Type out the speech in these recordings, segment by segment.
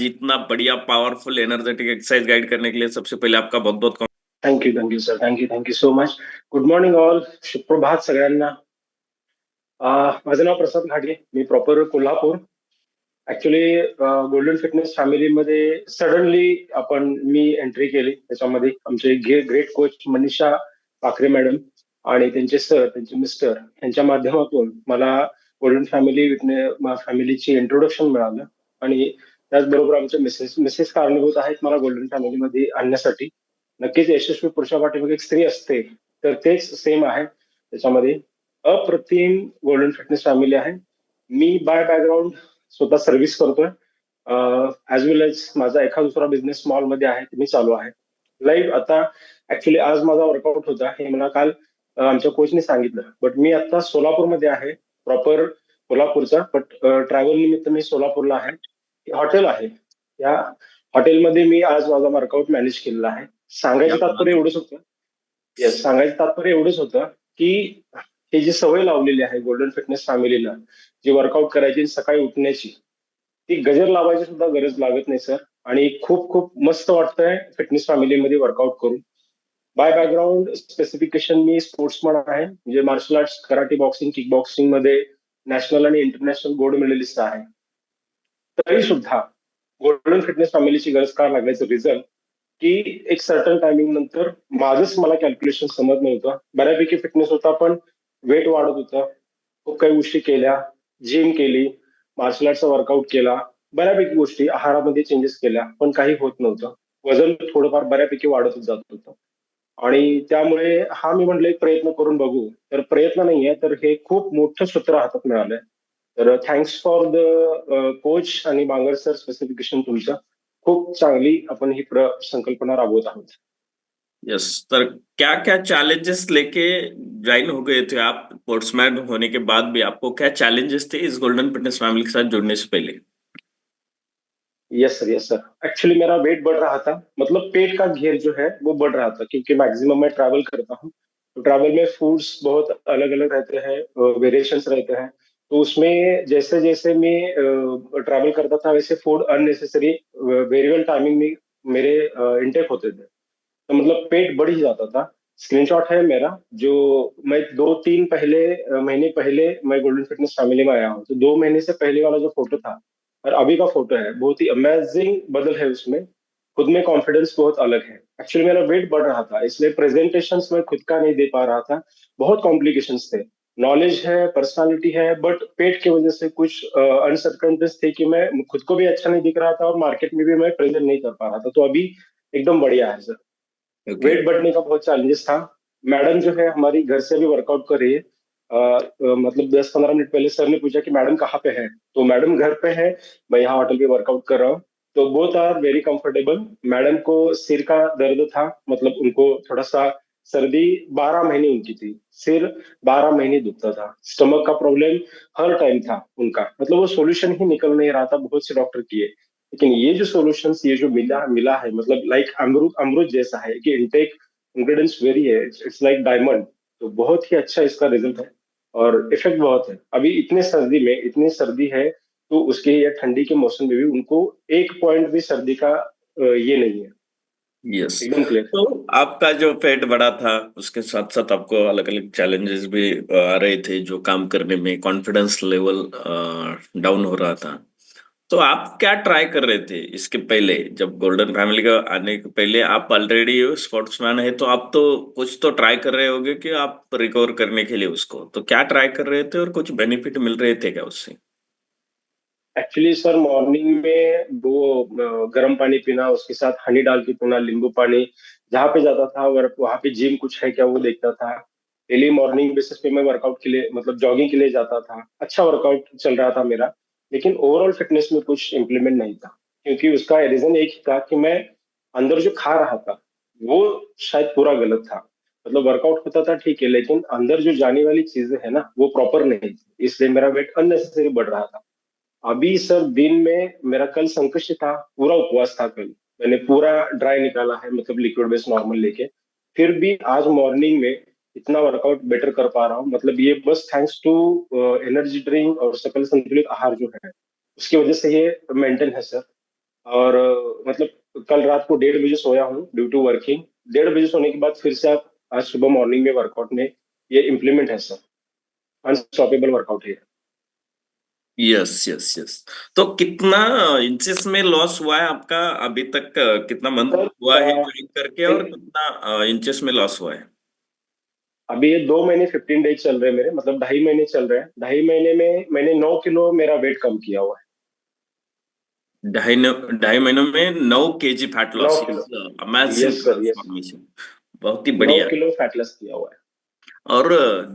इतना बढ़िया powerful energetic exercise guide करने के लिए सबसे पहिले आपका बहुत बहुत thank you sir. Thank you so much. Good morning all. सुप्रभात सगळ्यांना. माझं नाव प्रसाद घाटे. मी proper Kolhapur. Actually golden fitness फॅमिलीमध्ये सडनली मी एंट्री केली. त्याच्यामध्ये आमचे ग्रेट कोच मनीषा पाखरे मॅडम आणि त्यांचे सर, त्यांचे मिस्टर यांच्या माध्यमातून मला गोल्डन फॅमिलीची इंट्रोडक्शन मिळालं आणि त्याचबरोबर आमच्या मिसेस मिसेस कारणीभूत आहेत मला गोल्डन फॅमिलीमध्ये आणण्यासाठी. नक्कीच यशस्वी पुरुषापाठीमागे एक स्त्री असते, तर तेच सेम आहे त्याच्यामध्ये. अप्रतिम गोल्डन फिटनेस फॅमिली आहे. मी बाय बॅकग्राऊंड स्वतः सर्व्हिस करतोय. ऍज वेल एज माझा एखादा दुसरा बिझनेस स्मॉल मध्ये आहे, ते मी चालू आहे. लाईव्ह आता ऍक्च्युली आज माझा वर्कआउट होता हे मला काल आमच्या कोचने सांगितलं. बट मी आता सोलापूरमध्ये आहे, प्रॉपर कोल्हापूरचा. बट ट्रॅव्हल निमित्त मी सोलापूरला आहे. हॉटेल आहे, या हॉटेलमध्ये मी आज माझा वर्कआउट मॅनेज केलेला आहे. क्या सांगायचं तात्पर्य बात है. एवढंच होतं. येस, सांगायचं तात्पर्य एवढंच होतं की ही जी सवय लावलेली आहे गोल्डन फिटनेस फॅमिलीला, जी वर्कआउट करायची सकाळी उठण्याची, ती गजर लावायची सुद्धा गरज लागत नाही सर. आणि खूप खूप मस्त वाटतंय फिटनेस फॅमिलीमध्ये वर्कआउट करून. बाय बॅकग्राऊंड स्पेसिफिकेशन मी स्पोर्ट्समन आहे, म्हणजे martial arts, karate, boxing, kick boxing मध्ये नॅशनल आणि इंटरनॅशनल गोल्ड मेडलिस्ट आहे. तरी सुद्धा गोल्डन फिटनेस फॅमिलीची गरज का लागायचं रिझन की एक सर्टन टायमिंग नंतर माझंच मला कॅल्क्युलेशन समज नव्हतं. बऱ्यापैकी फिटनेस होता, पण वेट वाढत होतं. खूप काही गोष्टी केल्या, जिम केली, मार्शल आर्टचा वर्कआउट केला, बऱ्यापैकी गोष्टी आहारामध्ये चेंजेस केल्या, पण काही होत नव्हतं. वजन थोडंफार बऱ्यापैकी वाढतच जात होतं. आणि त्यामुळे हा मी म्हटलं एक प्रयत्न करून बघू. तर प्रयत्न नाहीये, तर हे खूप मोठं सूत्र हातात मिळालंय. तर थँक्स फॉर द कोच आणि बांगर सर स्पेसिफिकेशन तुमचं. खूप चांगली आपण ही संकल्पना राबवत आहोत. यस. तर क्या क्या चैलेंजेस लेके ज्वाइन हो गए थे आप स्पोर्ट्समैन होने के बाद भी? आपको क्या चैलेंजेस थे इस गोल्डन फिटनेस फैमिली के साथ जुड़ने से पहले? Yes sir, yes sir. Actually मेरा वेट बढ़ रहा था, मतलब पेट का घेर जो है वो बढ़ रहा था, क्योंकि मैक्सिमम मैं ट्रैवल करता हूँ. तो ट्रैवल में फूड्स बहुत अलग अलग रहते हैं, वेरिएशंस रहते हैं. तो उसमें जैसे जैसे मैं ट्रैवल करता था, वैसे फूड अननेसेसरी वेरिएबल टाइमिंग में मेरे इनटेक होते थे. तो मतलब पेट बढ़ ही जाता था. स्क्रीनशॉट है मेरा, जो मैं 2-3 महीने पहले मैं गोल्डन फिटनेस फैमिली में आया हूँ. तो 2 महीने से पहले वाला जो फोटो था और अभी का फोटो है, बहुत ही अमेजिंग बदल है उसमें. खुद में कॉन्फिडेंस बहुत अलग है. एक्चुअली मेरा वेट बढ़ रहा था, इसलिए प्रेजेंटेशन मैं खुद का नहीं दे पा रहा था. बहुत कॉम्प्लिकेशंस थे. नॉलेज है, पर्सनालिटी है, बट पेट की वजह से कुछ अनसर्टनटीज थे कि मैं खुद को भी अच्छा नहीं दिख रहा था और मार्केट में भी मैं प्रेजेंट नहीं कर पा रहा था. तो अभी एकदम बढ़िया है सर. ओके. वेट बढ़ने का बहुत चैलेंजेस था. मैडम जो है हमारी घर से अभी वर्कआउट कर रही है. मतलब 10-15 मिनट पहले सर ने पूछा कि मैडम कहाँ पे है, तो मैडम घर पे है, मैं यहाँ होटल पे वर्कआउट कर रहा हूँ. तो both are very comfortable. Madam को सिर का दर्द था, मतलब उनको थोड़ा सा सर्दी 12 महीने उनकी थी. सिर 12 महीने दुखता था. स्टमक का प्रॉब्लम हर टाइम था उनका, मतलब वो सॉल्यूशन ही निकल नहीं रहा था, बहुत से डॉक्टर किए. लेकिन ये जो सॉल्यूशंस, ये जो मिला मिला है, मतलब लाइक अमरूद अमरूद जैसा है कि इनटेक इंग्रेडिएंट्स वेरी है, इट्स लाइक डायमंड. तो बहुत ही अच्छा इसका रिजल्ट है और इफेक्ट बहुत है. अभी इतनी सर्दी है, तो उसके या ठंडी के मौसम में भी उनको 1 पॉइंट भी सर्दी का ये नहीं है. यस. एकदम क्लियर. तो आपका जो पेट बड़ा था उसके साथ साथ आपको अलग अलग चैलेंजेस भी आ रहे थे, जो काम करने में कॉन्फिडेंस लेवल डाउन हो रहा था. तो आप क्या ट्राई कर रहे थे इसके पहले? जब गोल्डन फैमिली का आने के पहले आप ऑलरेडी स्पोर्ट्समैन है, तो आप तो कुछ तो ट्राई कर रहे होगे कि आप रिकवर करने के लिए उसको. तो क्या ट्राई कर रहे थे और कुछ बेनिफिट मिल रहे थे क्या उससे? एक्चुअली सर मॉर्निंग में वो गर्म पानी पीना, उसके साथ हनी डाल के पीना, नींबू पानी. जहाँ पे जाता था और वहाँ पे जिम कुछ है क्या वो देखता था. डेली मॉर्निंग बेसिस पे मैं वर्कआउट के लिए, मतलब जॉगिंग के लिए जाता था. अच्छा वर्कआउट चल रहा था मेरा. लेकिन ओवरऑल फिटनेस में कुछ इम्प्लीमेंट नहीं था, क्योंकि उसका रीजन एक ही था कि मैं अंदर जो खा रहा था वो शायद पूरा गलत था. मतलब वर्कआउट होता था ठीक है, लेकिन अंदर जो जाने वाली चीजें है ना, वो प्रॉपर नहीं थी, इसलिए मेरा वेट अननेसेसरी बढ़ रहा था. अभी सर दिन में मेरा कल संकष्टी था, पूरा उपवास था कल. मैंने पूरा ड्राई निकाला है, मतलब लिक्विड बेस नॉर्मल लेके. फिर भी आज मॉर्निंग में इतना वर्कआउट बेटर कर पा रहा हूँ, मतलब ये बस थैंक्स टू एनर्जी ड्रिंक और सकल संतुलित आहार जो है, उसकी वजह से ये मेंटेन है सर. और कल रात को 1:30 बजे सोया हूँ ड्यू टू वर्किंग। 1:30 बजे सोने के बाद फिर से आप आज सुबह मॉर्निंग में वर्कआउट में ये इम्प्लीमेंट है सर। अनस्टॉपेबल वर्कआउट है। Yes yes yes. तो कितना इंचेस में लॉस हुआ है आपका अभी तक? कितना मंथ सर हुआ है ज्वाइन करके, और एक कितना इंचेस में लॉस हुआ है? अभी ये 2 महीने 15 डेज चल रहे हैं मेरे, मतलब 2.5 महीने चल रहे हैं। 2.5 महीने में मैंने 9 किलो मेरा वेट कम किया हुआ ढाई महीनों में 9 kg फैट है। नौ loss, kilo amazing yes sir, yes. Transformation. बहुत ही बढ़िया। 9 किलो फैट लॉस किया हुआ है। और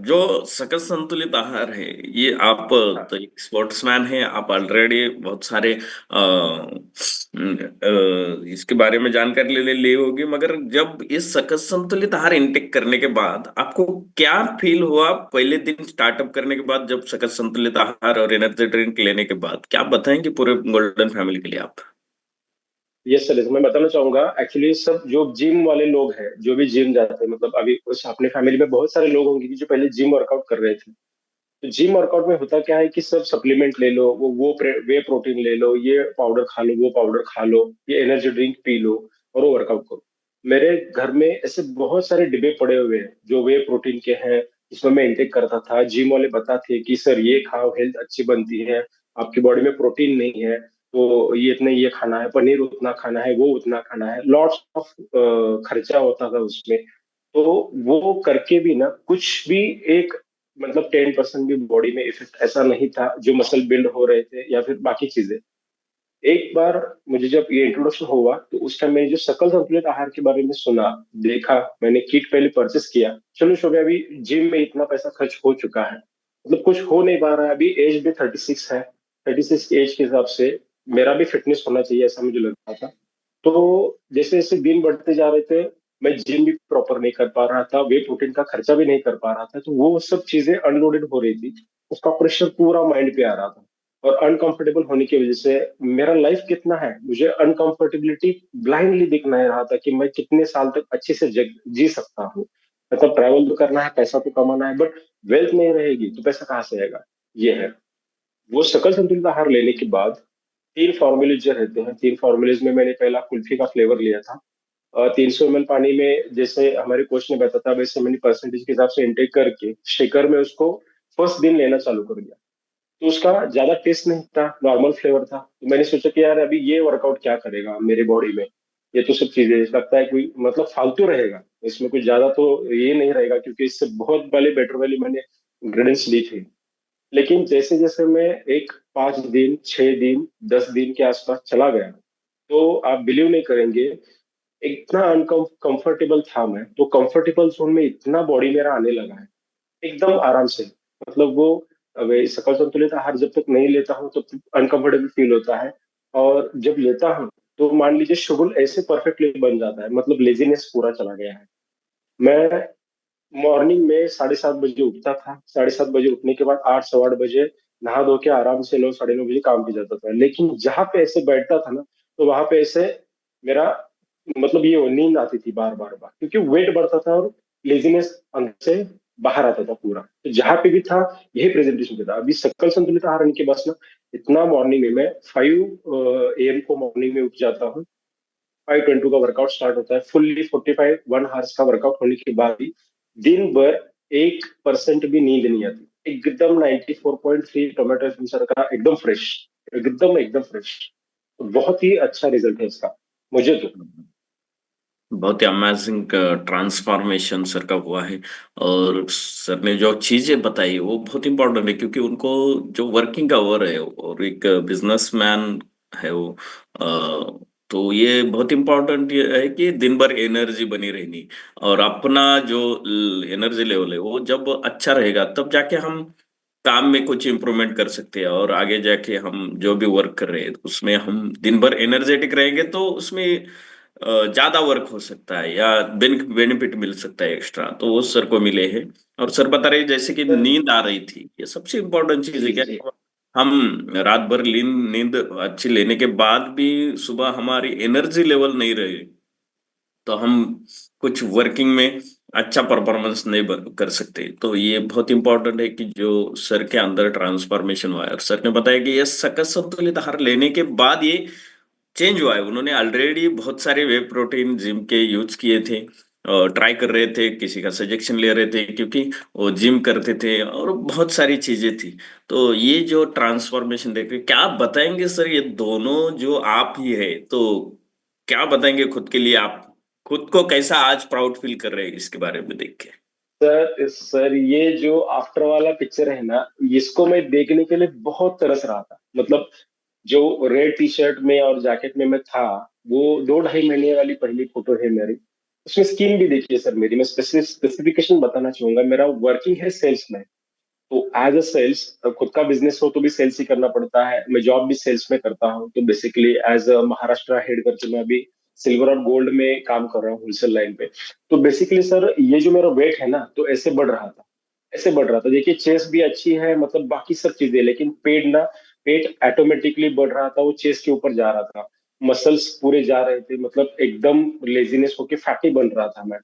जो सकल संतुलित आहार है, ये आप हाँ। तो एक स्पोर्ट्समैन है, आप ऑलरेडी बहुत सारे इसके बारे में जानकारी ले ली होगी, मगर जब इस सकल संतुलित आहार इनटेक करने के बाद आपको क्या फील हुआ पहले दिन स्टार्टअप करने के बाद, जब सकल संतुलित आहार और एनर्जी ड्रिंक लेने के बाद? क्या बताएंगे पूरे गोल्डन फैमिली के लिए आप? यस सर, मैं बताना चाहूंगा एक्चुअली सब जो जिम वाले लोग हैं, जो भी जिम जाते हैं, मतलब अभी उस अपने फैमिली में बहुत सारे लोग होंगे कि जो पहले जिम वर्कआउट कर रहे थे। तो जिम वर्कआउट में होता क्या है कि सब सप्लीमेंट ले लो, वे प्रोटीन ले लो, ये पाउडर खा लो, वो पाउडर खा लो, ये एनर्जी ड्रिंक पी लो और वो वर्कआउट करो। मेरे घर में ऐसे बहुत सारे डिब्बे पड़े हुए हैं जो वे प्रोटीन के हैं। इसमें मैं इंटेक करता था, जिम वाले बताते कि सर ये खाओ, हेल्थ अच्छी बनती है, आपकी बॉडी में प्रोटीन नहीं है तो ये इतने ये खाना है, पनीर उतना खाना है, वो उतना खाना है, लॉट्स ऑफ खर्चा होता था उसमें। तो वो करके भी ना कुछ भी एक 10% भी बॉडी में इफेक्ट ऐसा नहीं था, जो मसल बिल्ड हो रहे थे या फिर बाकी चीजें। एक बार मुझे जब ये इंट्रोडक्शन हुआ तो उस टाइम मैंने जो सकल संतुलित आहार के बारे में सुना, देखा, मैंने किट पहले परचेस किया। चलो शुभ, अभी जिम में इतना पैसा खर्च हो चुका है, मतलब कुछ हो नहीं पा रहा है। अभी एज भी 36 है। 36 एज के हिसाब से मेरा भी फिटनेस होना चाहिए ऐसा मुझे लग रहा था। तो जैसे जैसे दिन बढ़ते जा रहे थे, मैं जिम भी प्रॉपर नहीं कर पा रहा था, वे प्रोटीन का खर्चा भी नहीं कर पा रहा था, तो वो सब चीजें अनलोडेड हो रही थी। उसका प्रेशर पूरा माइंड पे आ रहा था। और अनकंफर्टेबल होने की वजह से मेरा लाइफ कितना है, मुझे अनकंफर्टेबिलिटी ब्लाइंडली दिख नहीं रहा था कि मैं कितने साल तक अच्छे से जी सकता हूँ। मतलब ट्रैवल तो करना है, पैसा तो कमाना है, बट वेल्थ नहीं रहेगी तो पैसा कहाँ से आएगा। ये है। वो सकल संतुलित आहार लेने के बाद 3 फॉर्मूलेज जो रहते हैं, 3 फॉर्मूलेज में मैंने पहला कुल्फी का फ्लेवर लिया था। 300 ml पानी में जैसे हमारे कोच ने बताया था, वैसे मैंने परसेंटेज के हिसाब से इनटेक करके शेकर में उसको फर्स्ट दिन लेना चालू कर दिया। तो उसका ज्यादा टेस्ट नहीं था, नॉर्मल फ्लेवर था। तो मैंने सोचा कि यार अभी ये वर्कआउट क्या करेगा मेरे बॉडी में। ये तो सब चीजें लगता है कोई मतलब फालतू रहेगा, इसमें कुछ ज्यादा तो ये नहीं रहेगा, क्योंकि इससे बहुत वाले बेटर वाली मैंने इंग्रेडिएंट्स ली थी। लेकिन जैसे जैसे मैं एक 5 दिन 6 दिन 10 दिन के आसपास चला गया, तो आप बिलीव नहीं करेंगे, इतना अनकंफर्टेबल था मैं। तो कंफर्टेबल जोन में इतना बॉडी मेरा आने लगा है, एकदम आराम से। मतलब वो अगर सकल संतुलित आहार जब तक नहीं लेता हूँ तब तक अनकंफर्टेबल फील होता है। और जब लेता हूँ तो मान लीजिए शेड्यूल ऐसे परफेक्टली बन जाता है, मतलब लेजीनेस पूरा चला गया है। मैं मॉर्निंग में 7:30 बजे उठता था। 7:30 बजे उठने के बाद 8 सवा 8 बजे नहा धो के आराम से 9 साढ़े 9 बजे काम पे जाता था। लेकिन जहां पे ऐसे बैठता था ना, तो वहां पे ऐसे मेरा मतलब ये नींद आती थी बार बार बार, क्योंकि वेट बढ़ता था और लेजीनेस अंदर से बाहर आता था पूरा। तो जहां पे भी था यही प्रेजेंटेशन पे था। अभी सकल संतुलित आहार के बस ना, इतना मॉर्निंग में मैं 5 AM को मॉर्निंग में उठ जाता हूँ। 5:20 का वर्कआउट स्टार्ट होता है, फुल्ली 45 1 आवर्स का वर्कआउट होने के बाद भी दिन भर 1% भी नींद नहीं आती, एकदम 94.3 टोमेटो सेंसर का, एकदम फ्रेश, एकदम एकदम फ्रेश। बहुत ही अच्छा रिजल्ट है इसका, मुझे तो। बहुत ही अमेजिंग ट्रांसफॉर्मेशन सर का हुआ है। और सर ने जो चीजें बताई वो बहुत इंपॉर्टेंट है, क्योंकि उनको जो वर्किंग आवर है और एक बिजनेसमैन है वो, तो ये बहुत इंपॉर्टेंट ये है कि दिन भर एनर्जी बनी रहनी। और अपना जो एनर्जी लेवल है वो जब अच्छा रहेगा, तब जाके हम काम में कुछ इम्प्रूवमेंट कर सकते हैं, और आगे जाके हम जो भी वर्क कर रहे हैं उसमें हम दिन भर एनर्जेटिक रहेंगे, तो उसमें ज्यादा वर्क हो सकता है या बेनिफिट मिल सकता है एक्स्ट्रा, तो वो सर को मिले हैं। और सर बता रहे जैसे कि नींद आ रही थी, ये सबसे इम्पोर्टेंट चीज है जी क्या? जी। हम रात भर नींद अच्छी लेने के बाद भी सुबह हमारी एनर्जी लेवल नहीं रहे, तो हम कुछ वर्किंग में अच्छा परफॉर्मेंस नहीं कर सकते। तो ये बहुत इंपॉर्टेंट है कि जो सर के अंदर ट्रांसफॉर्मेशन हुआ है, और सर ने बताया कि ये सकस संतुलित आहार लेने के बाद ये चेंज हुआ है। उन्होंने ऑलरेडी बहुत सारे वे प्रोटीन जिम के यूज किए थे और ट्राई कर रहे थे, किसी का सजेशन ले रहे थे, क्योंकि वो जिम करते थे और बहुत सारी चीजें थी। तो ये जो ट्रांसफॉर्मेशन देख रहे, क्या आप बताएंगे सर, ये दोनों जो आप ही है, तो क्या बताएंगे खुद के लिए, आप खुद को कैसा आज प्राउड फील कर रहे हैं इसके बारे में देख के? सर ये जो आफ्टर वाला पिक्चर है ना, इसको मैं देखने के लिए बहुत तरस रहा था। मतलब जो रेड टी शर्ट में और जैकेट में मैं था, वो 2 ढाई महीने वाली पहली फोटो है मेरी। उसमें स्किन भी देखिए सर मेरी, मैं स्पेसिफिकेशन बताना चाहूंगा। मेरा वर्किंग है सेल्स में। तो एज अ सेल्स, खुद का बिजनेस हो तो भी सेल्स ही करना पड़ता है। मैं जॉब भी सेल्स में करता हूँ। तो basically as a Maharashtra head करके मैं अभी सिल्वर और गोल्ड में काम कर रहा हूँ होलसेल लाइन पे। तो बेसिकली सर ये जो मेरा वेट है ना, तो ऐसे बढ़ रहा था, ऐसे बढ़ रहा था। देखिए चेस्ट भी अच्छी है, मतलब बाकी सब चीजें, लेकिन पेट ना, पेट ऑटोमेटिकली बढ़ रहा था, वो चेस्ट के ऊपर जा रहा था। मसल्स पूरे जा रहे थे, मतलब एकदम लेजीनेस होके फैटी बन रहा था मैं।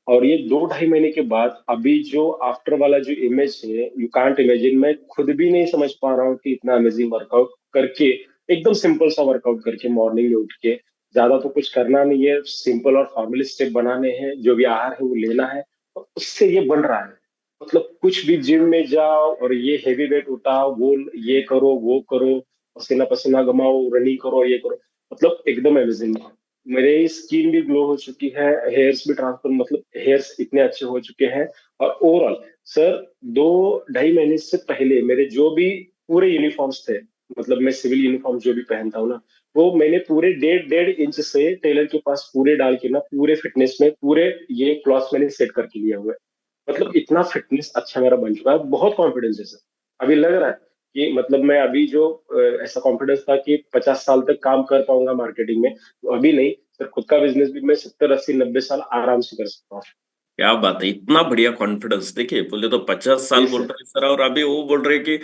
और ये 2 ढाई महीने के बाद अभी जो आफ्टर वाला जो इमेज है, यू कांट इमेजिन। मैं खुद भी नहीं समझ पा रहा हूँ कि इतना अमेजिंग वर्कआउट करके, एकदम सिंपल सा वर्कआउट करके मॉर्निंग में उठ के, ज्यादा तो कुछ करना नहीं है, सिंपल और फॉर्मल स्टेप बनाने हैं, जो भी आहार है वो लेना है, और उससे ये बन रहा है। मतलब कुछ भी जिम में जाओ और ये हेवी वेट उठाओ, वो ये करो वो करो, पसीना पसीना गमाओ, रनिंग करो, ये करो, मतलब एकदम अमेजिंग है। मेरे स्किन भी ग्लो हो चुकी है, हेयर्स भी ट्रांसफर, मतलब हेयर्स इतने अच्छे हो चुके हैं। और ओवरऑल सर, 2 ढाई महीने से पहले मेरे जो भी पूरे यूनिफॉर्म्स थे, मतलब मैं सिविल यूनिफॉर्म जो भी पहनता हूँ ना, वो मैंने पूरे 1.5 इंच से टेलर के पास पूरे डाल के ना, पूरे फिटनेस में पूरे ये क्लॉथ्स मैंने सेट करके लिया हुआ है। मतलब इतना फिटनेस अच्छा मेरा बन चुका है, बहुत कॉन्फिडेंस है सर। अभी लग रहा है कि मतलब मैं अभी जो ऐसा कॉन्फिडेंस था कि 50 साल तक काम कर पाऊंगा मार्केटिंग में, तो अभी नहीं सर। खुद का बिजनेस भी मैं 70 80 90 साल आराम से कर सकता हूँ। क्या बात है, इतना बढ़िया कॉन्फिडेंस! देखिए, बोले तो 50 साल जी बोल सर। रहे हैं सर, और अभी वो बोल रहे हैं कि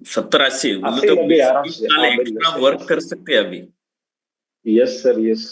70 80, बोले अस्सी तो नब्बे बीस आराम बीस से, साल हाँ बिल्कुल एक्स्ट्रा सही वर्क बात। कर सकते हैं अभी। Yes sir, yes.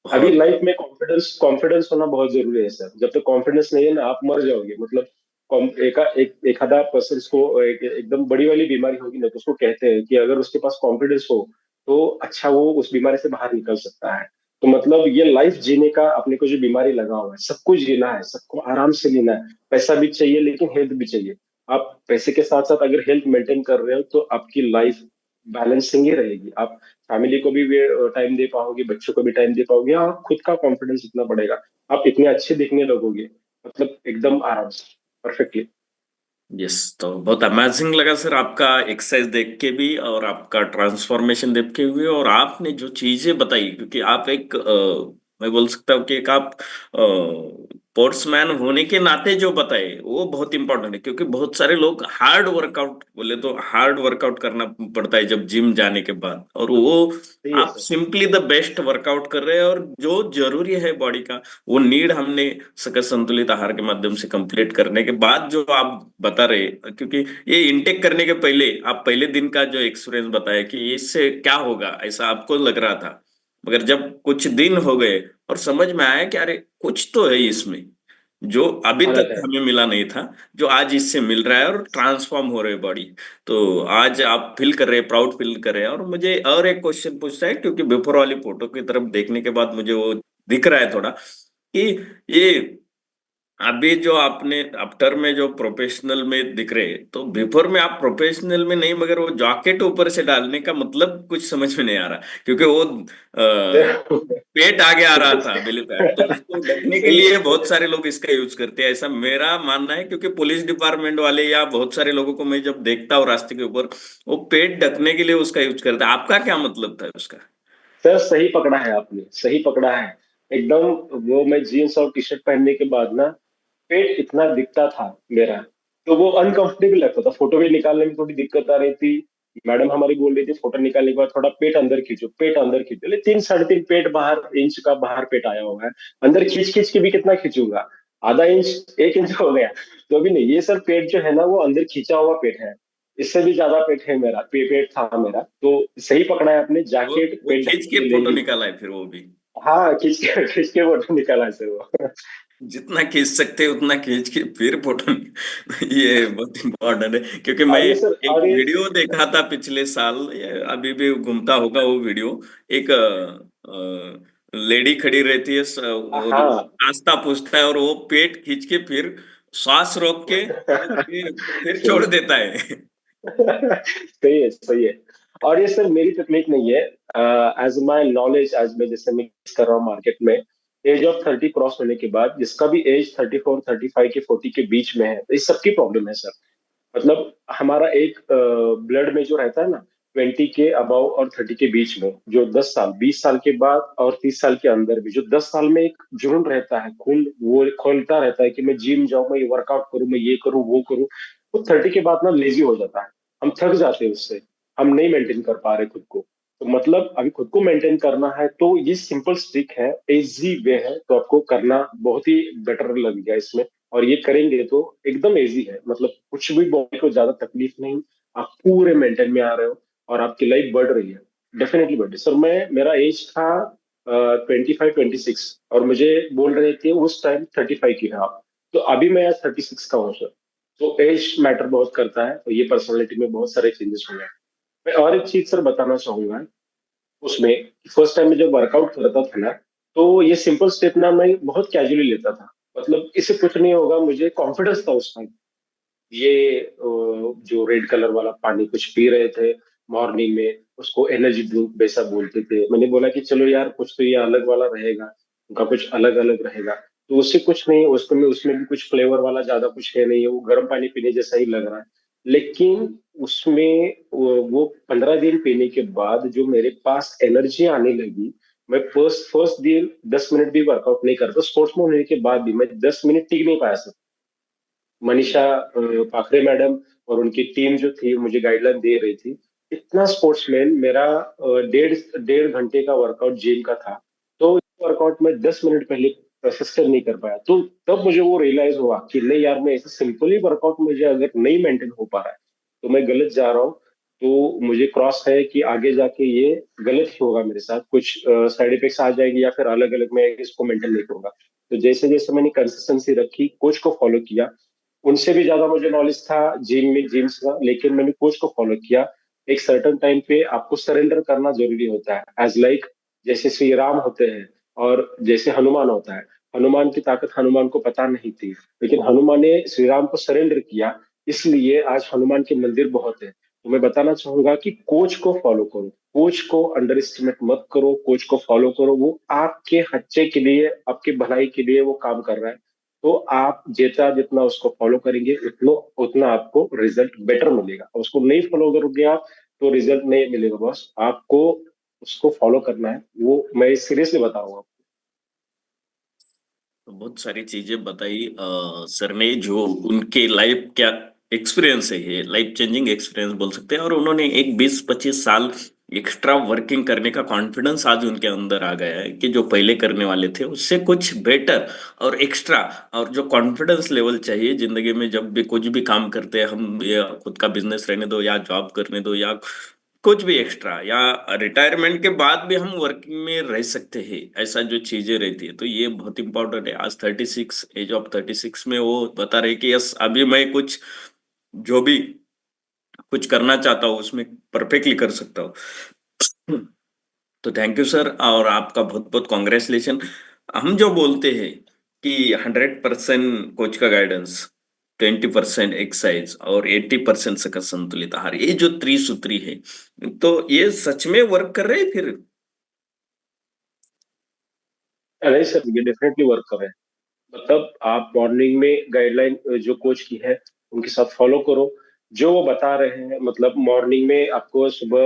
अभी बहुत। लाइफ में कॉन्फिडेंस कॉन्फिडेंस होना बहुत जरूरी है सर। जब तक कॉन्फिडेंस नहीं है ना, आप मर जाओगे। मतलब एक आधा पर्सन को एकदम बड़ी वाली बीमारी होगी ना, तो उसको कहते हैं कि अगर उसके पास कॉन्फिडेंस हो तो अच्छा, वो उस बीमारी से बाहर निकल सकता है। तो मतलब ये लाइफ जीने का अपने को जो बीमारी लगा हुआ है, सबको जीना है, सबको आराम से जीना है। पैसा भी चाहिए लेकिन हेल्थ भी चाहिए। आप पैसे के साथ साथ अगर हेल्थ मेंटेन कर रहे हो तो आपकी लाइफ बैलेंसिंग ही रहेगी। आप फैमिली को भी टाइम दे पाओगे, बच्चों को भी टाइम दे पाओगे, और खुद का कॉन्फिडेंस इतना बढ़ेगा, आप इतने अच्छे दिखने लगोगे, मतलब एकदम आराम से, परफेक्टली। यस, तो बहुत अमेजिंग लगा सर आपका एक्सरसाइज देख के भी, और आपका ट्रांसफॉर्मेशन देख के हुए, और आपने जो चीजें बताई, क्योंकि आप एक मैं बोल सकता हूँ कि एक आप स्पोर्ट्समैन होने के नाते जो बताए वो बहुत इंपॉर्टेंट है, क्योंकि बहुत सारे लोग हार्ड वर्कआउट, बोले तो हार्ड वर्कआउट करना पड़ता है जब जिम जाने के बाद, और वो सही है आप sir. Simply the best workout कर रहे हैं, और जो जरूरी है बॉडी का, वो नीड हमने सकल संतुलित आहार के माध्यम से कंप्लीट करने के बाद जो आप बता रहे, क्योंकि ये इनटेक करने के पहले आप पहले दिन का जो एक्सपीरियंस बताया कि इससे क्या होगा, ऐसा आपको लग रहा था, मगर जब कुछ दिन हो गए और समझ में आया कि अरे कुछ तो है इसमें, जो अभी फर्क तक है। हमें मिला नहीं था, जो आज इससे मिल रहा है, और ट्रांसफॉर्म हो रही है बॉडी। तो आज आप फील कर रहे हैं, प्राउड फील कर रहे हैं। और मुझे और एक क्वेश्चन पूछना है, क्योंकि बिफोर वाली फोटो की तरफ देखने के बाद मुझे वो दिख रहा है थोड़ा, कि ये अभी जो आपने आफ्टर में जो प्रोफेशनल में दिख रहे, तो बिफोर में आप प्रोफेशनल में नहीं, मगर वो जैकेट ऊपर से डालने का मतलब कुछ समझ में नहीं आ रहा, क्योंकि वो पेट आगे आ रहा था, बेली फैट, तो उसको ढकने के सही लिए है। बहुत सारे लोग इसका यूज करते हैं, ऐसा मेरा मानना है, क्योंकि पुलिस डिपार्टमेंट वाले या बहुत सारे लोगों को मैं जब देखता हूँ रास्ते के ऊपर, वो पेट ढकने के लिए उसका यूज करते हैं। आपका क्या मतलब था उसका? सर सही पकड़ा है आपने, सही पकड़ा है एकदम। वो मैं जीन्स और टी शर्ट पहनने के बाद ना, पेट इतना दिखता था मेरा, तो वो अनकंफर्टेबल लगता था। फोटो भी निकालने में थोड़ी दिक्कत आ रही थी। मैडम हमारी बोल रही थी फोटो निकालने के बाद थोड़ा पेट अंदर खींचो, पेट अंदर खींचो। लेकिन 3 साढ़े 3 पेट बाहर, इंच का बाहर पेट आया हुआ है। अंदर खींच खींच के भी कितना खींचूंगा, आधा इंच 1 इंच हो गया। तो अभी नहीं, ये सर पेट जो है ना, वो अंदर खींचा हुआ पेट है। इससे भी ज्यादा पेट है मेरा, पेट था मेरा। तो सही पकड़ा है आपने, वो जैकेट वो पेट खींच ढकने के के लिए फोटो ही। निकाला है फिर वो भी? हाँ, खींच के फोटो निकाला है सर वो। जितना खींच सकते हैं उतना खींच के फिर फोटो ये बहुत इम्पोर्टेंट है, क्योंकि मैं और ये सर, एक और ये वीडियो देखा था पिछले साल, ये अभी भी घूमता होगा वो वीडियो। एक लेडी खड़ी रहती है, और हाँ। रास्ता पूछता है और वो पेट खींच के फिर श्वास रोक के वो फिर सही छोड़ है। देता है। सही है, सही है। और ये सर मेरी तकनीक नहीं है। एज माई नॉलेज, आज मैं जैसे मैं कर रहा हूँ मार्केट में, एज ऑफ 30 क्रॉस होने के बाद जिसका भी एज 34, 35 के 40 के बीच में है, तो इस सबकी प्रॉब्लम है सर। मतलब हमारा एक ब्लड में जो रहता है ना, 20 के अबव और 30 के बीच में, जो 10 साल, 20 साल के बाद और 30 साल के अंदर भी जो 10 साल में एक जुनून रहता है, खून वो खोलता रहता है कि मैं जिम जाऊं, मैं ये वर्कआउट करूं, मैं ये करूं, वो करूं, वो 30 के बाद ना लेजी हो जाता है। हम थक जाते हैं उससे, हम नहीं मेंटेन कर पा रहे खुद को। तो मतलब अभी खुद को मेंटेन करना है तो ये सिंपल स्टिक है, इजी वे है, तो आपको करना बहुत ही बेटर लग गया इसमें। और ये करेंगे तो एकदम इजी है, मतलब कुछ भी बॉडी को ज्यादा तकलीफ नहीं, आप पूरे मेंटेन में आ रहे हो और आपकी लाइफ बढ़ रही है। डेफिनेटली बढ़ रही। सर मैं, मेरा एज था 25, 26, और मुझे बोल रहे थे उस टाइम 35 की है आप। तो अभी मैं आज 36 का हूँ सर। तो एज मैटर बहुत करता है, तो ये पर्सनैलिटी में बहुत सारे चेंजेस हुए हैं। मैं और एक चीज सर बताना चाहूंगा उसमें, फर्स्ट टाइम में जब वर्कआउट करता था ना, तो ये सिंपल स्टेप ना मैं बहुत कैजुअली लेता था। मतलब इससे कुछ नहीं होगा, मुझे कॉन्फिडेंस था उस टाइम। ये जो रेड कलर वाला पानी कुछ पी रहे थे मॉर्निंग में, उसको एनर्जी ड्रिंक वैसा बोलते थे। मैंने बोला कि चलो यार कुछ तो ये अलग वाला रहेगा, उनका कुछ अलग अलग रहेगा। तो उससे कुछ नहीं, उसमें भी कुछ फ्लेवर वाला ज्यादा कुछ है नहीं, वो गर्म पानी पीने जैसा ही लग रहा है। लेकिन उसमें वो 15 दिन पीने के बाद जो मेरे पास एनर्जी आने लगी, मैं फर्स्ट फर्स्ट दिन 10 मिनट भी वर्कआउट नहीं करता, स्पोर्ट्स में होने के बाद भी मैं 10 मिनट टिक नहीं पाया सर। मनीषा पाखरे मैडम और उनकी टीम जो थी मुझे गाइडलाइन दे रही थी। इतना स्पोर्ट्समैन मेरा 1.5 घंटे का वर्कआउट जिम का था, तो वर्कआउट में 10 मिनट पहले सस्टेन नहीं कर पाया। तो तब मुझे वो रियलाइज हुआ कि नहीं यार, मैं ऐसे सिंपली वर्कआउट मुझे अगर नहीं मेंटेन हो पा रहा है तो मैं गलत जा रहा हूँ। तो मुझे क्रॉस है कि आगे जाके ये गलत ही होगा, मेरे साथ कुछ साइड इफेक्ट्स आ जाएंगे या फिर अलग अलग, मैं इसको मेंटेन नहीं करूंगा। तो जैसे जैसे मैंने कंसिस्टेंसी रखी, कोच को फॉलो किया, उनसे भी ज्यादा मुझे नॉलेज था जिम का, लेकिन मैंने कोच को फॉलो किया। एक सर्टन टाइम पे आपको सरेंडर करना जरूरी होता है, एज लाइक जैसे श्री राम होते हैं और जैसे हनुमान होता है। हनुमान की ताकत हनुमान को पता नहीं थी, लेकिन हनुमान ने श्री राम को सरेंडर किया, इसलिए आज हनुमान के मंदिर बहुत है। तो मैं बताना चाहूंगा कि कोच को फॉलो करो, कोच को अंडर एस्टिमेट मत करो, कोच को फॉलो करो, वो आपके अच्छे के लिए, आपकी भलाई के लिए वो काम कर रहा है। तो आप जितना जितना उसको फॉलो करेंगे उतना उतना आपको रिजल्ट बेटर मिलेगा। और उसको नहीं फॉलो करोगे आप तो रिजल्ट नहीं मिलेगा बॉस, आपको उसको फॉलो करना है, वो मैं सीरियसली बताऊंगा। तो बहुत सारी चीजें बताई सर ने, जो उनके लाइफ क्या एक्सपीरियंस है, ये लाइफ चेंजिंग एक्सपीरियंस बोल सकते हैं। और उन्होंने एक 20-25 साल एक्स्ट्रा वर्किंग करने का कॉन्फिडेंस आज उनके अंदर आ गया है, कि जो पहले करने वाले थे उससे कुछ बेटर और एक्स्ट्रा। और जो कॉन्फिडेंस लेवल चाहिए जिंदगी में, जब भी कुछ भी काम करते हैं हम, या खुद का बिजनेस रहने दो या जॉब करने दो या कुछ भी एक्स्ट्रा, या रिटायरमेंट के बाद भी हम वर्किंग में रह सकते हैं, ऐसा जो चीजें रहती है, तो ये बहुत इंपॉर्टेंट है। आज 36, एज ऑफ 36 में वो बता रहे कि यस, अभी मैं कुछ जो भी कुछ करना चाहता हूँ उसमें परफेक्टली कर सकता हूँ। तो थैंक यू सर, और आपका बहुत बहुत कॉन्ग्रेचुलेशन। हम जो बोलते हैं कि 100% कोच का गाइडेंस, 20% एक्सरसाइज और 80% का संतुलित आहार, ये जो त्रिसूत्री है, तो ये सच में वर्क कर रहे हैं फिर? नहीं सर, ये डेफिनेटली वर्क कर रहे हैं। मतलब आप मॉर्निंग में गाइडलाइन जो कोच की है उनके साथ फॉलो करो, जो वो बता रहे हैं। मतलब मॉर्निंग में आपको सुबह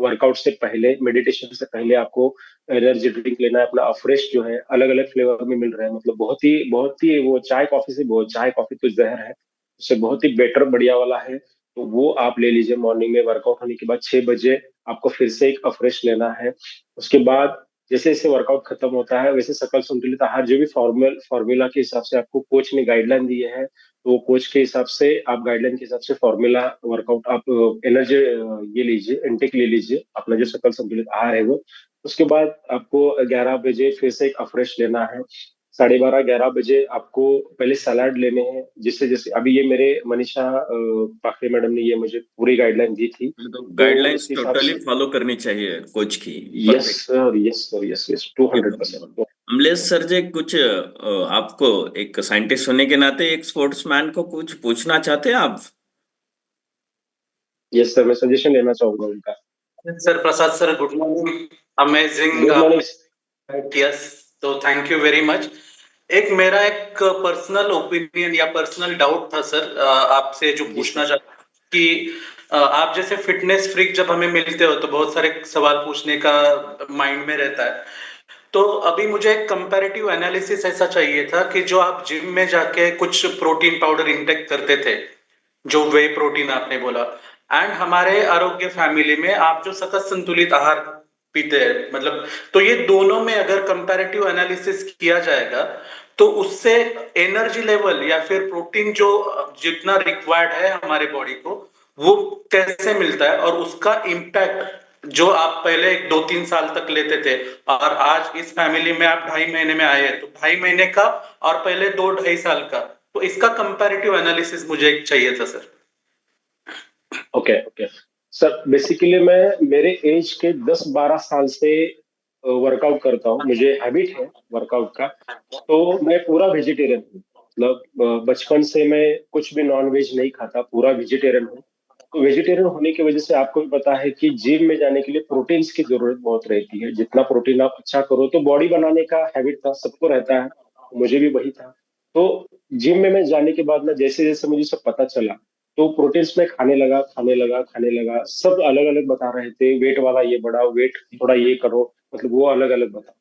वर्कआउट से पहले, मेडिटेशन से पहले आपको एनर्जी ड्रिंक लेना है अपना, फ्रेश जो है अलग अलग फ्लेवर में मिल रहे हैं। मतलब बहुत ही वो चाय कॉफी से, बहुत, चाय कॉफी तो जहर है, उससे बहुत ही बेटर बढ़िया वाला है। तो वो आप ले लीजिए मॉर्निंग में वर्कआउट होने के बाद 6 बजे, आपको फिर से एक फ्रेश लेना है। उसके बाद जैसे जैसे वर्कआउट खत्म होता है वैसे सकल संतुलित आहार जो भी फॉर्मूला के हिसाब से आपको कोच ने गाइडलाइन दी है, तो कोच के हिसाब से आप गाइडलाइन के हिसाब से फॉर्मूला वर्कआउट आप एनर्जी ये लीजिए, इनटेक ले लीजिए अपना जो सकल संतुलित आहार है वो। उसके बाद आपको 11 बजे फिर से एक फ्रेश लेना है। 12:30-11 बजे आपको पहले सलाड लेने हैं, जिससे जैसे अभी ये मेरे मनीषा पाखरे मैडम ने ये मुझे पूरी गाइडलाइन दी थी, तो तो गाइडलाइंस उसके हिसाब टोटली से। फॉलो करनी चाहिए कोच की। Yes perfect. Sir, yes sir, yes yes, ये बहुत 200%। important। अमलेश सर जी, कुछ आपको एक साइंटिस्ट होने के नाते एक स्पोर्ट्समैन को कुछ पूछना चाहते हैं आप? यस सर, मैं सजेशन लेना चाहूंगा उनका। Sir Prasad sir, good morning. Amazing. Good morning. Yes, तो थैंक यू वेरी मच। मेरा एक पर्सनल ओपिनियन या पर्सनल डाउट था सर, आपसे जो पूछना चाहता हूं कि आप जैसे फिटनेस फ्रीक जब हमें मिलते हो तो बहुत सारे सवाल पूछने का माइंड में रहता है। तो अभी मुझे एक कंपैरेटिव एनालिसिस ऐसा चाहिए था कि जो आप जिम में जाके कुछ प्रोटीन पाउडर इंटेक करते थे, जो वे प्रोटीन आपने बोला, एंड हमारे आरोग्य फैमिली में आप जो सतत संतुलित आहार पीते हैं, मतलब तो ये दोनों में अगर कंपैरेटिव एनालिसिस किया जाएगा तो उससे एनर्जी लेवल या फिर प्रोटीन जो जितना रिक्वायर्ड है हमारे बॉडी को, वो कैसे मिलता है और उसका इम्पैक्ट जो आप पहले 2-3 साल तक लेते थे और आज इस फैमिली में आप 2.5 महीने में आए हैं, तो 2.5 महीने का और पहले 2-2.5 साल का, तो इसका कंपैरेटिव एनालिसिस मुझे चाहिए था sir. Okay okay sir, basically मैं मेरे एज के 10-12 साल से वर्कआउट करता हूँ, मुझे हैबिट है वर्कआउट का। तो मैं पूरा वेजिटेरियन हूँ, मतलब बचपन से मैं कुछ भी नॉन वेज नहीं खाता, पूरा वेजिटेरियन हूँ। तो वेजिटेरियन होने की वजह से आपको भी पता है कि जिम में जाने के लिए प्रोटीन्स की जरूरत बहुत रहती है। जितना प्रोटीन आप अच्छा करो, तो बॉडी बनाने का हैबिट था, सबको रहता है, मुझे भी वही था। तो जिम में मैं जाने के बाद ना, जैसे जैसे मुझे सब पता चला, तो प्रोटीन्स में खाने लगा। सब अलग अलग बता रहे थे, वेट वाला ये बढ़ाओ, वेट थोड़ा ये करो, मतलब वो अलग अलग बता।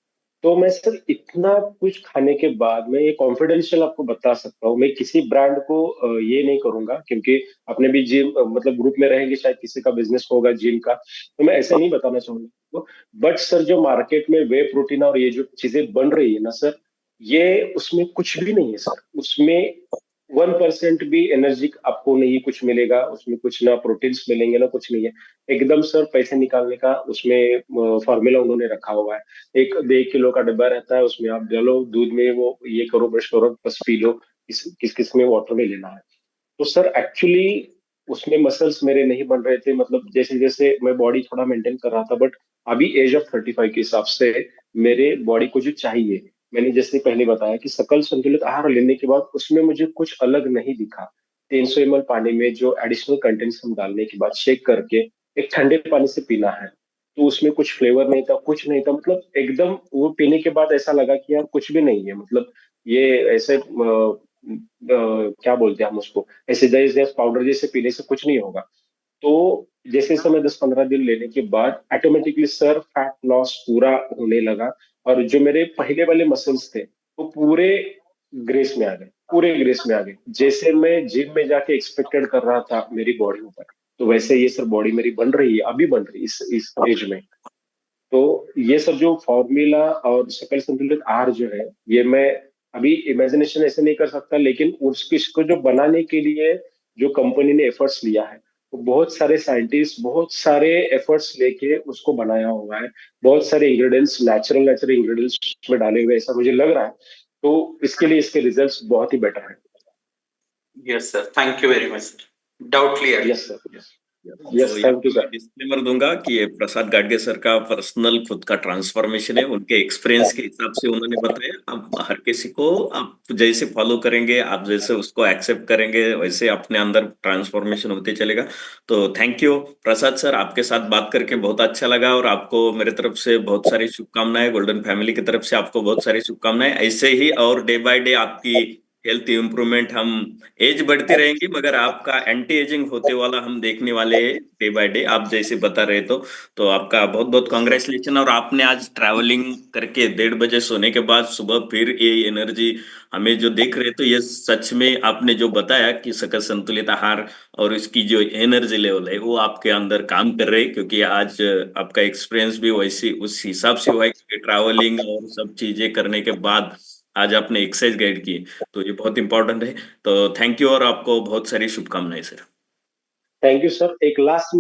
तो मैं सर इतना कुछ खाने के बाद मैं ये कॉन्फिडेंशियल आपको बता सकता हूँ, मैं किसी ब्रांड को ये नहीं करूंगा, क्योंकि अपने भी जिम मतलब ग्रुप में रहेंगे, शायद किसी का बिजनेस होगा जिम का, तो मैं ऐसे नहीं बताना चाहूंगा। बट सर, जो मार्केट में वे प्रोटीन और ये जो चीजें बन रही है ना सर, ये उसमें कुछ भी नहीं है सर। उसमें 1% भी एनर्जी आपको नहीं कुछ मिलेगा उसमें, कुछ ना प्रोटीन्स मिलेंगे ना कुछ नहीं है। एकदम सर पैसे निकालने का उसमें फॉर्मूला उन्होंने रखा हुआ है। 1 किलो का डब्बा रहता है, उसमें आप डालो दूध में, वो ये करो, ब्रश करो, बस पी लो। किस किस किस में वाटर में लेना है। तो सर एक्चुअली उसमें मसल्स मेरे नहीं बन रहे थे, मतलब जैसे जैसे मैं बॉडी थोड़ा मेंटेन कर रहा था, बट अभी एज ऑफ 35 के हिसाब से मेरे बॉडी को जो चाहिए, मैंने जैसे पहले बताया कि सकल संतुलित आहार लेने के बाद उसमें मुझे कुछ अलग नहीं दिखा। 300 ml पानी में जो एडिशनल कंटेंट्स हम डालने के बाद शेक करके एक ठंडे पानी से पीना है, तो उसमें कुछ फ्लेवर नहीं था, कुछ नहीं था, मतलब एकदम वो पीने के बाद ऐसा लगा कि यार कुछ भी नहीं है, मतलब ये ऐसे क्या बोलते हैं हम उसको, ऐसे जैसे पाउडर जैसे पीने से कुछ नहीं होगा। तो जैसे समय 10-15 दिन लेने के बाद ऑटोमेटिकली सर फैट लॉस पूरा होने लगा, और जो मेरे पहले वाले मसल्स थे वो पूरे ग्रेस में आ गए, पूरे ग्रेस में आ गए, जैसे मैं जिम में जाके एक्सपेक्टेड कर रहा था मेरी बॉडी ऊपर। तो वैसे ये सर बॉडी मेरी बन रही है, अभी बन रही है इस एज में। तो ये सब जो फॉर्मूला और सकल संतुलित आहार जो है, ये मैं अभी इमेजिनेशन ऐसे नहीं कर सकता, लेकिन उसको इसको जो बनाने के लिए जो कंपनी ने एफर्ट्स लिया है, वो बहुत सारे साइंटिस्ट बहुत सारे एफर्ट्स लेके उसको बनाया हुआ है। बहुत सारे इंग्रेडिएंट्स, नेचुरल नेचुरल इंग्रेडिएंट्स में डाले हुए, ऐसा मुझे लग रहा है। तो इसके लिए इसके रिजल्ट्स बहुत ही बेटर है। Yes sir, thank you very much sir, doubt clear. Yes sir, yes तो यस, यहाँ थैंक पे यू मैं सर। डिस्क्लेमर दूंगा कि ये प्रसाद गाडगे सर का पर्सनल खुद का ट्रांसफॉर्मेशन है, उनके एक्सपीरियंस के हिसाब से उन्होंने बताया। अब हर किसी को आप जैसे फॉलो करेंगे, आप जैसे उसको एक्सेप्ट करेंगे, वैसे अपने अंदर ट्रांसफॉर्मेशन होते चलेगा। तो थैंक यू प्रसाद सर, आपके साथ बात करके बहुत अच्छा लगा, और आपको मेरे तरफ से बहुत सारी शुभकामनाएं, गोल्डन फैमिली की तरफ से आपको बहुत सारी शुभकामनाएं। ऐसे ही और डे बाय डे आपकी हेल्थ इंप्रूवमेंट, हम एज बढ़ती रहेंगी मगर आपका एंटी एजिंग होते वाला हम देखने वाले हैं डे बाय डे, आप जैसे बता रहे। तो आपका बहुत बहुत कॉन्ग्रेचुलेशन। और आपने आज ट्रैवलिंग करके 1:30 बजे सोने के बाद सुबह फिर ये एनर्जी हमें जो देख रहे, तो ये सच में आपने जो बताया कि सकल संतुलित आहार और इसकी जो एनर्जी लेवल है वो आपके अंदर काम कर रहे हैं, क्योंकि आज आपका एक्सपीरियंस भी वैसी उस हिसाब से हुआ है, क्योंकि ट्रैवलिंग और सब चीजें करने के बाद आज आपने एक्सरसाइज गाइड की, तो ये बहुत इंपॉर्टेंट है। तो थैंक यू, और आपको बहुत सारी शुभकामनाएं सर। Thank you sir. एक लास्ट